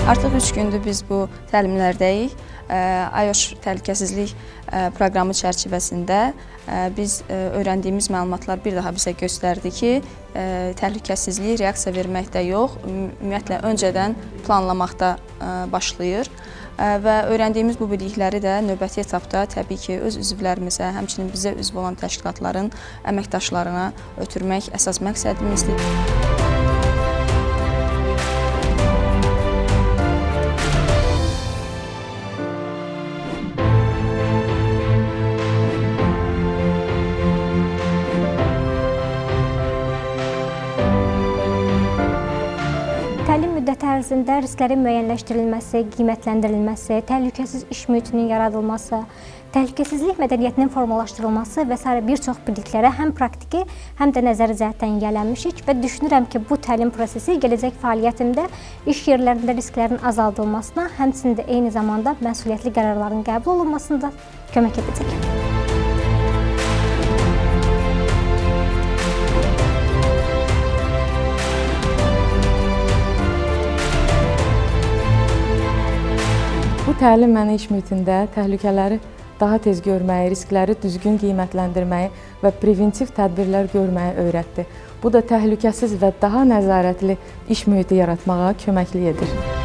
Artıq 3 gündür biz bu təlimlərdəyik. IOSH təhlükəsizlik proqramı çərçivəsində biz öyrəndiyimiz məlumatlar bir daha bizə göstərdi ki, təhlükəsizlik reaksiya verməkdə yox, ümumiyyətlə öncədən planlamaqda başlayır və öyrəndiyimiz bu bilikləri də növbəti etapda təbii ki, öz üzvlərimizə, həmçinin bizə üzv olan təşkilatların əməkdaşlarına ötürmək əsas məqsədimizdir. Təlim müddəti ərzində risklərin müəyyənləşdirilməsi, qiymətləndirilməsi, təhlükəsiz iş mühitinin yaradılması, təhlükəsizlik mədəniyyətinin formalaşdırılması və s. bir çox biliklərə həm praktiki, həm də nəzəri cəhətdən yiyələnmişik və düşünürəm ki, bu təlim prosesi gələcək fəaliyyətimdə iş yerlərində risklərin azaldılmasına, həmçinin də eyni zamanda məsuliyyətli qərarların qəbul olunmasında kömək edəcək. Bu təlim mənə iş mühitində təhlükələri daha tez görməyi, riskləri düzgün qiymətləndirməyi və preventiv tədbirlər görməyi öyrətdi. Bu da təhlükəsiz və daha nəzarətli iş mühiti yaratmağa köməklik edir.